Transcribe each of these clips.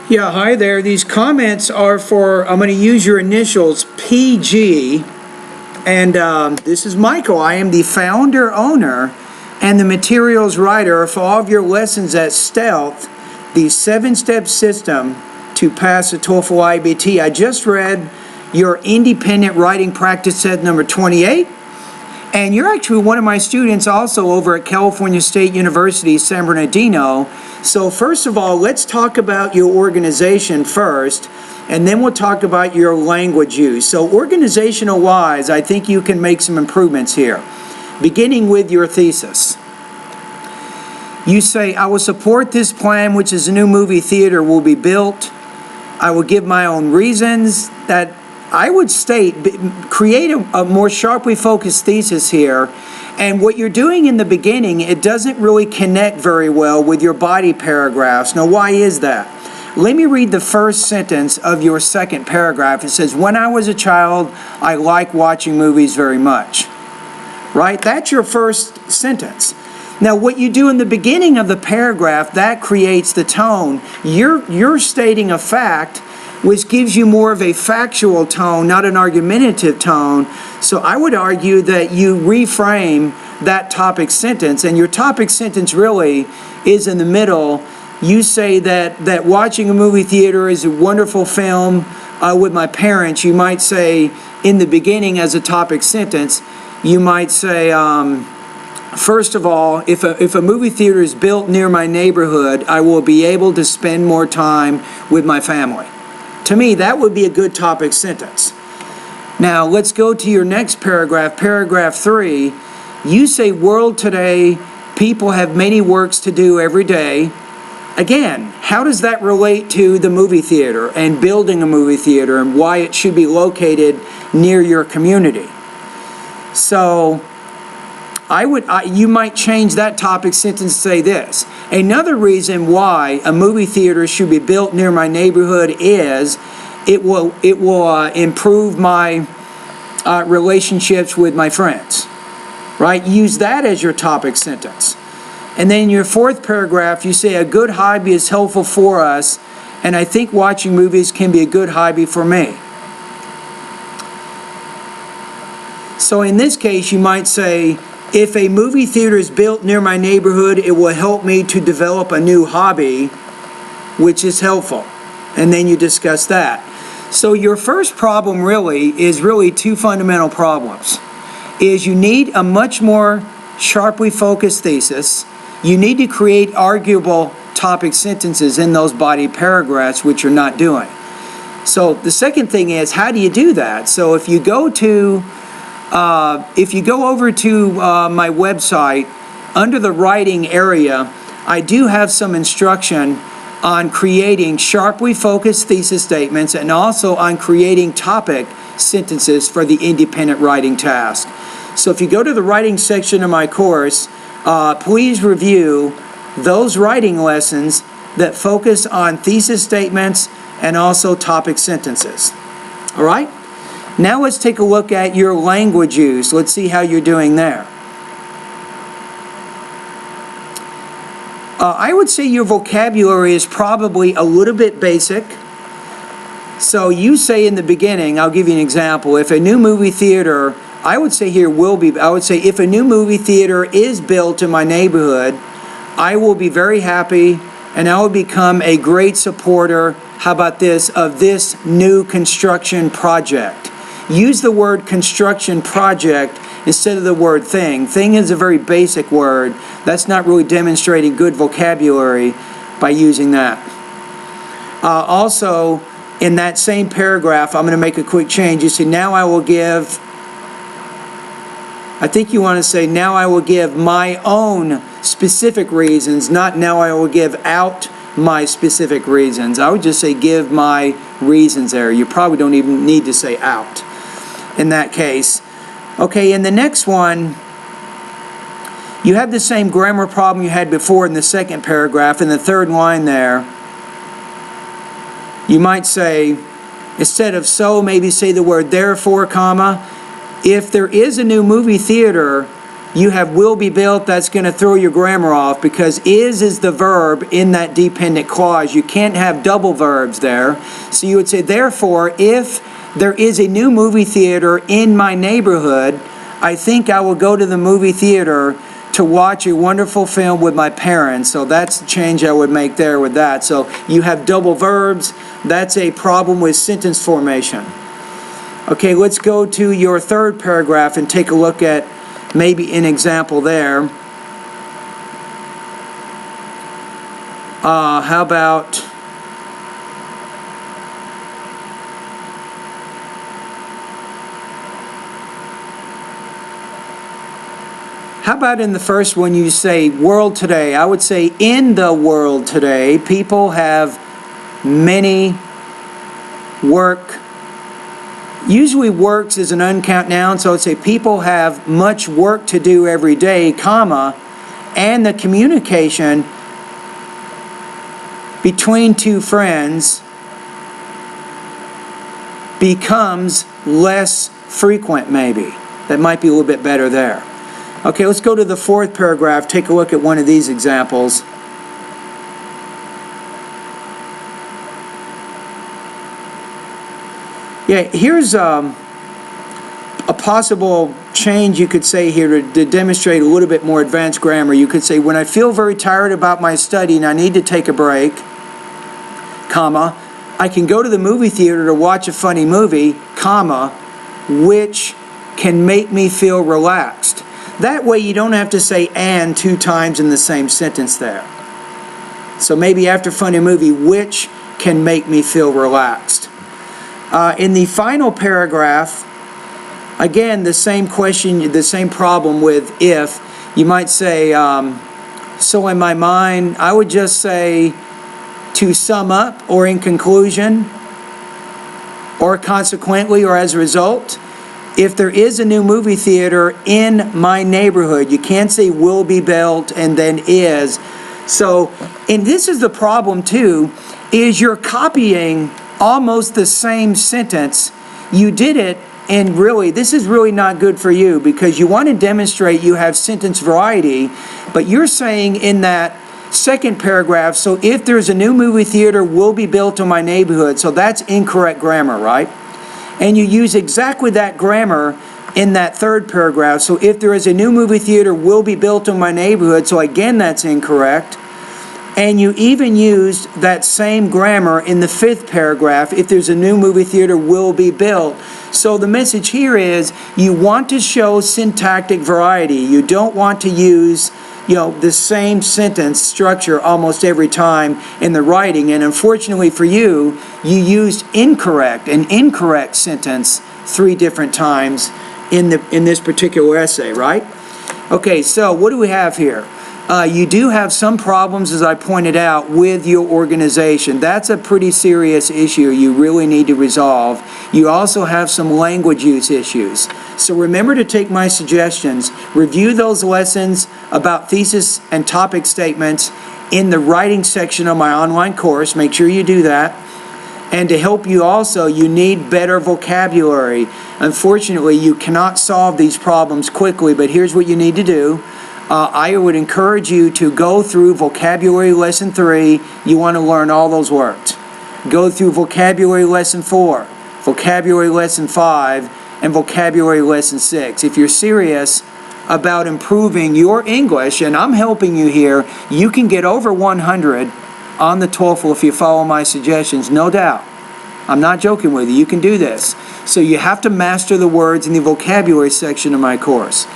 Yeah, hi there. These comments are for, I'm going to use your initials, PG. And this is Michael. I am the founder, owner, and the materials writer for all of your lessons at Stealth, the 7-step system to pass the TOEFL IBT. I just read your independent writing practice set number 28. And you're actually one of my students also over at California State University, San Bernardino. So first of all, let's talk about your organization first, and then we'll talk about your language use. So organizational-wise, I think you can make some improvements here. Beginning with your thesis. You say, I will support this plan, which is a new movie theater will be built. I will give my own reasons. That I would state, create a more sharply focused thesis here. And what you're doing in the beginning, it doesn't really connect very well with your body paragraphs. Now, why is that? Let me read the first sentence of your second paragraph. It says, when I was a child, I liked watching movies very much. Right? That's your first sentence. Now, what you do in the beginning of the paragraph, that creates the tone. You're stating a fact, which gives you more of a factual tone, not an argumentative tone. So I would argue that you reframe that topic sentence, and your topic sentence really is in the middle. You say that watching a movie theater is a wonderful film with my parents. You might say in the beginning as a topic sentence, you might say, first of all, if a movie theater is built near my neighborhood, I will be able to spend more time with my family. To me, that would be a good topic sentence. Now, let's go to your next paragraph, paragraph 3. You say, world today, people have many works to do every day. Again, how does that relate to the movie theater and building a movie theater and why it should be located near your community? So, you might change that topic sentence to say this. Another reason why a movie theater should be built near my neighborhood is it will improve my relationships with my friends. Right? Use that as your topic sentence. And then in your fourth paragraph, you say a good hobby is helpful for us, and I think watching movies can be a good hobby for me. So in this case, you might say, if a movie theater is built near my neighborhood, it will help me to develop a new hobby, which is helpful. And then you discuss that. So your first problem is two fundamental problems. Is you need a much more sharply focused thesis. You need to create arguable topic sentences in those body paragraphs, which you're not doing. So the second thing is, how do you do that? So if you go over to my website, under the writing area, I do have some instruction on creating sharply focused thesis statements and also on creating topic sentences for the independent writing task. So if you go to the writing section of my course, please review those writing lessons that focus on thesis statements and also topic sentences. All right? Now let's take a look at your language use. Let's see how you're doing there. I would say your vocabulary is probably a little bit basic. So you say in the beginning, I'll give you an example. If a new movie theater, I would say if a new movie theater is built in my neighborhood, I will be very happy and I will become a great supporter, how about this, of this new construction project. Use the word construction project instead of the word thing. Thing is a very basic word. That's not really demonstrating good vocabulary by using that. Also, in that same paragraph, I'm going to make a quick change. You say, now I will give, I think you want to say, now I will give my own specific reasons, not now I will give out my specific reasons. I would just say give my reasons there. You probably don't even need to say out in that case. Okay, in the next one, you have the same grammar problem you had before in the second paragraph. In the third line there, you might say, instead of so, maybe say the word therefore, comma, if there is a new movie theater you have will be built. That's going to throw your grammar off because is the verb in that dependent clause. You can't have double verbs there. So you would say, therefore, if there is a new movie theater in my neighborhood, I think I will go to the movie theater to watch a wonderful film with my parents. So that's the change I would make there with that. So you have double verbs. That's a problem with sentence formation. Okay, let's go to your third paragraph and take a look at maybe an example there. How about in the first one you say world today? I would say in the world today, people have many work. Usually works is an uncount noun, so I would say people have much work to do every day, comma, and the communication between two friends becomes less frequent maybe. That might be a little bit better there. Okay, let's go to the fourth paragraph. Take a look at one of these examples. Yeah, here's a possible change you could say here to demonstrate a little bit more advanced grammar. You could say, when I feel very tired about my study and I need to take a break, comma, I can go to the movie theater to watch a funny movie, comma, which can make me feel relaxed. That way you don't have to say and two times in the same sentence there. So maybe after funny movie, which can make me feel relaxed. In the final paragraph, again, the same question, the same problem with if. You might say, so in my mind, I would just say, to sum up, or in conclusion, or consequently, or as a result, if there is a new movie theater in my neighborhood, you can't say will be built and then is. So, and this is the problem too, is you're copying almost the same sentence. You did it, and really, this is really not good for you because you want to demonstrate you have sentence variety, but you're saying in that second paragraph, so if there's a new movie theater will be built in my neighborhood, so that's incorrect grammar, right? And you use exactly that grammar in that third paragraph, so if there is a new movie theater will be built in my neighborhood, so again that's incorrect. And you even used that same grammar in the fifth paragraph, if there's a new movie theater will be built. So the message here is you want to show syntactic variety. You don't want to use, the same sentence structure almost every time in the writing. And unfortunately for you, you used an incorrect sentence 3 different times in this particular essay, right? Okay, so what do we have here? You do have some problems, as I pointed out, with your organization. That's a pretty serious issue you really need to resolve. You also have some language use issues. So remember to take my suggestions. Review those lessons about thesis and topic statements in the writing section of my online course. Make sure you do that. And to help you also, you need better vocabulary. Unfortunately, you cannot solve these problems quickly, but here's what you need to do. I would encourage you to go through Vocabulary Lesson 3. You want to learn all those words. Go through Vocabulary Lesson 4, Vocabulary Lesson 5, and Vocabulary Lesson 6. If you're serious about improving your English, and I'm helping you here, you can get over 100 on the TOEFL if you follow my suggestions, no doubt. I'm not joking with you. You can do this. So you have to master the words in the vocabulary section of my course.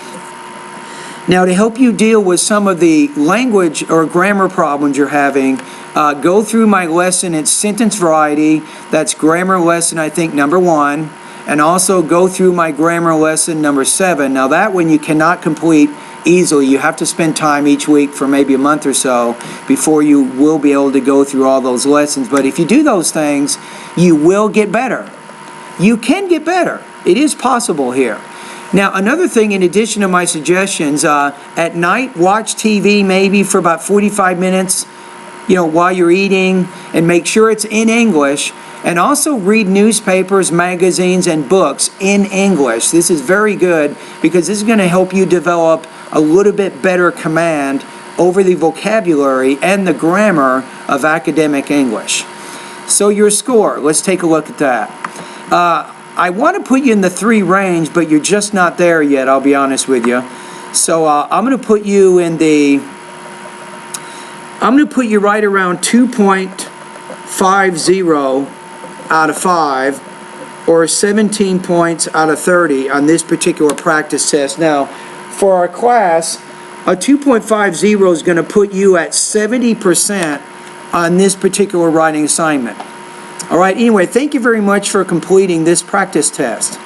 Now, to help you deal with some of the language or grammar problems you're having, go through my lesson. It's sentence variety. That's grammar lesson, I think, number 1. And also go through my grammar lesson number 7. Now, that one you cannot complete easily. You have to spend time each week for maybe a month or so before you will be able to go through all those lessons. But if you do those things, you will get better. You can get better. It is possible here. Now, another thing, in addition to my suggestions, at night, watch TV maybe for about 45 minutes, while you're eating, and make sure it's in English. And also read newspapers, magazines, and books in English. This is very good because this is going to help you develop a little bit better command over the vocabulary and the grammar of academic English. So your score, let's take a look at that. I want to put you in the 3 range, but you're just not there yet, I'll be honest with you. So I'm going to put you in I'm going to put you right around 2.50 out of 5, or 17 points out of 30 on this particular practice test. Now, for our class, a 2.50 is going to put you at 70% on this particular writing assignment. All right, anyway, thank you very much for completing this practice test.